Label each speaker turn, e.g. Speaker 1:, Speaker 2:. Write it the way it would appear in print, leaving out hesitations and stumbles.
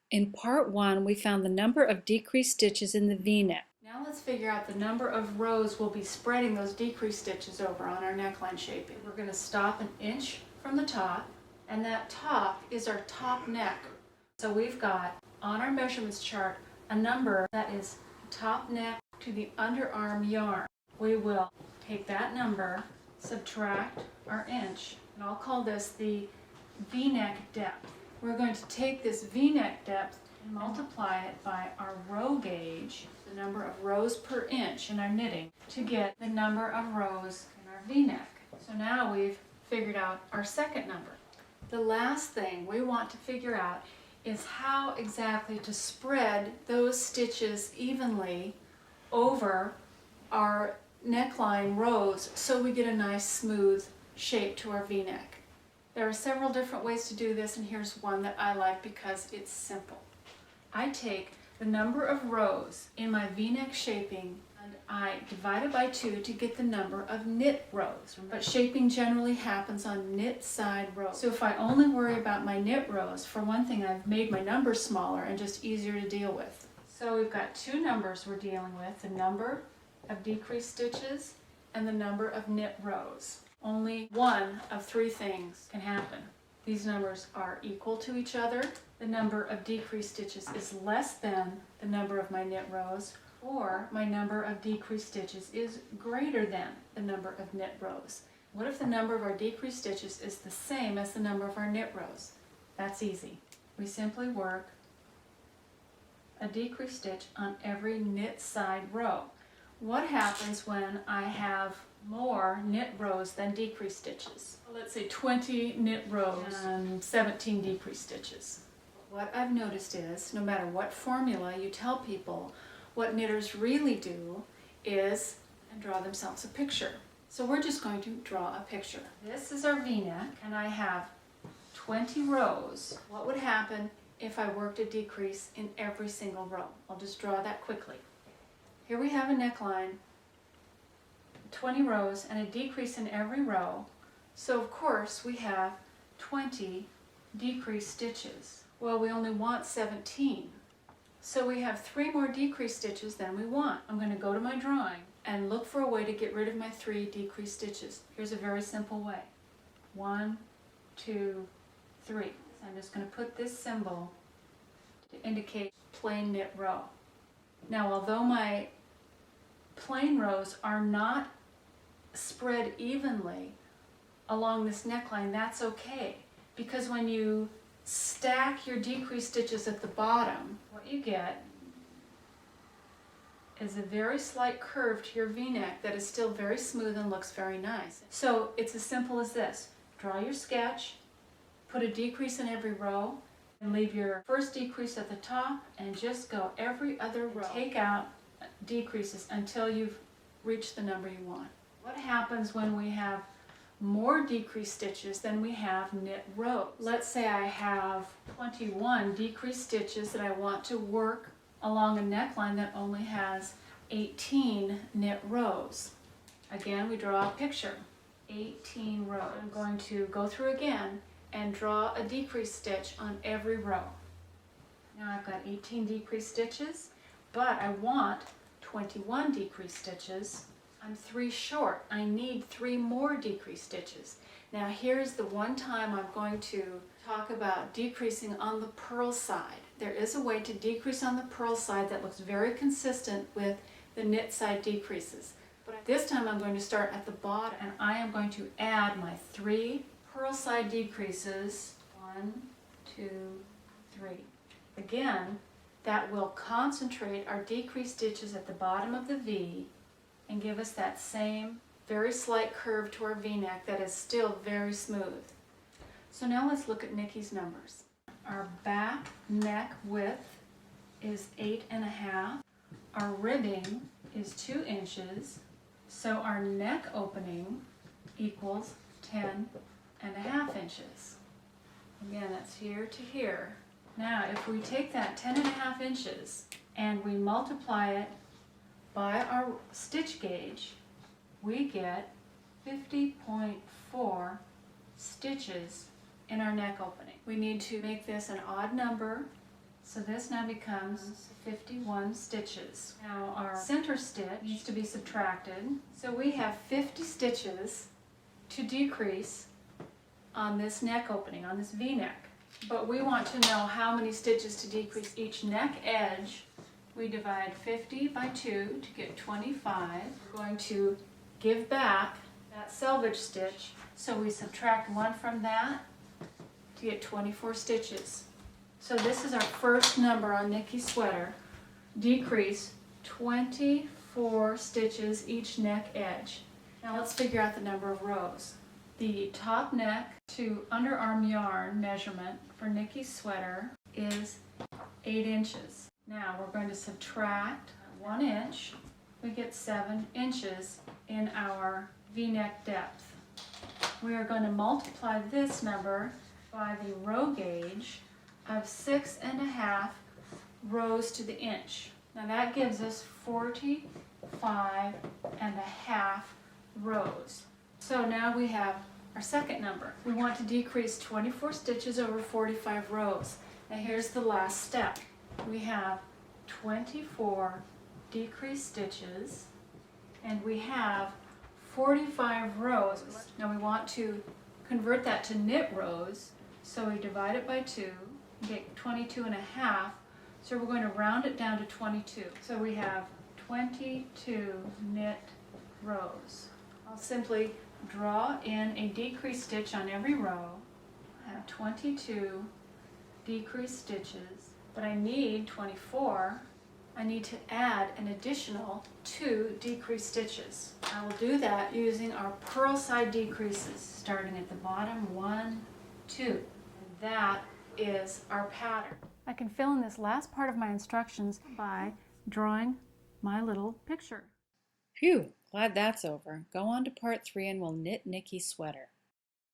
Speaker 1: In part 1, we found the number of decreased stitches in the V-neck. Now let's figure out the number of rows we'll be spreading those decreased stitches over on our neckline shaping. We're going to stop an inch from the top, and that top is our top neck. So we've got on our measurements chart a number that is top neck to the underarm yarn. We will take that number, subtract our inch, and I'll call this the V-neck depth. We're going to take this V-neck depth and multiply it by our row gauge, the number of rows per inch in our knitting, to get the number of rows in our V-neck. So now we've figured out our second number. The last thing we want to figure out is how exactly to spread those stitches evenly over our neckline rows so we get a nice smooth shape to our V-neck. There are several different ways to do this, and here's one that I like because it's simple. I take the number of rows in my V-neck shaping and I divide it by 2 to get the number of knit rows. But shaping generally happens on knit side rows. So if I only worry about my knit rows, for one thing, I've made my numbers smaller and just easier to deal with. So we've got two numbers we're dealing with, the number of decreased stitches and the number of knit rows. Only one of three things can happen. These numbers are equal to each other, the number of decreased stitches is less than the number of my knit rows, or my number of decreased stitches is greater than the number of knit rows. What if the number of our decreased stitches is the same as the number of our knit rows? That's easy. We simply work a decreased stitch on every knit side row. What happens when I have more knit rows than decreased stitches? Let's say 20 knit rows and 17 decreased stitches. What I've noticed is, no matter what formula you tell people, what knitters really do is draw themselves a picture. So we're just going to draw a picture. This is our V-neck, and I have 20 rows. What would happen if I worked a decrease in every single row? I'll just draw that quickly. Here we have a neckline, 20 rows, and a decrease in every row. So of course we have 20 decreased stitches. Well, we only want 17. So we have 3 more decreased stitches than we want. I'm going to go to my drawing and look for a way to get rid of my 3 decreased stitches. Here's a very simple way. 1, 2, 3. So I'm just going to put this symbol to indicate plain knit row. Now, although my plain rows are not spread evenly along this neckline, that's okay, because when you stack your decreased stitches at the bottom, what you get is a very slight curve to your V-neck that is still very smooth and looks very nice. So it's as simple as this. Draw your sketch, put a decrease in every row, and leave your first decrease at the top and just go every other row. Take out decreases until you've reached the number you want. What happens when we have more decreased stitches than we have knit rows? Let's say I have 21 decreased stitches that I want to work along a neckline that only has 18 knit rows. Again, we draw a picture. 18 rows. I'm going to go through again and draw a decreased stitch on every row. Now I've got 18 decreased stitches, but I want 21 decreased stitches. I'm 3 short. I need 3 more decreased stitches. Now here's the one time I'm going to talk about decreasing on the purl side. There is a way to decrease on the purl side that looks very consistent with the knit side decreases. But this time I'm going to start at the bottom, and I am going to add my 3 purl side decreases. 1, 2, 3. Again, that will concentrate our decreased stitches at the bottom of the V and give us that same very slight curve to our V-neck that is still very smooth. So now let's look at Nikki's numbers. Our back neck width is 8.5. Our ribbing is 2 inches. So our neck opening equals 10.5 inches. Again, that's here to here. Now, if we take that 10.5 inches and we multiply it by our stitch gauge, we get 50.4 stitches in our neck opening. We need to make this an odd number So this now becomes 51 stitches. Now our center stitch needs to be subtracted. So we have 50 stitches to decrease on this neck opening, on this V-neck. But we want to know how many stitches to decrease each neck edge. We divide 50 by 2 to get 25. We're going to give back that selvage stitch, so we subtract 1 from that to get 24 stitches. So this is our first number on Nikki's sweater. Decrease 24 stitches each neck edge. Now let's figure out the number of rows. The top neck to underarm yarn measurement for Nikki's sweater is 8 inches. Now we're going to subtract 1 inch. We get 7 inches in our V-neck depth. We are going to multiply this number by the row gauge of 6.5 rows to the inch. Now that gives us 45.5 rows. So now we have our second number. We want to decrease 24 stitches over 45 rows. Now here's the last step. We have 24 decreased stitches and we have 45 rows. Now we want to convert that to knit rows, so we divide it by 2, get 22.5. So we're going to round it down to 22. So we have 22 knit rows. I'll simply draw in a decreased stitch on every row. I have 22 decreased stitches, but I need 24. I need to add an additional 2 decreased stitches. I will do that using our purl side decreases, starting at the bottom, 1, 2. And that is our pattern. I can fill in this last part of my instructions by drawing my little picture.
Speaker 2: Phew, glad that's over. Go on to part 3 and we'll knit Nikki's sweater.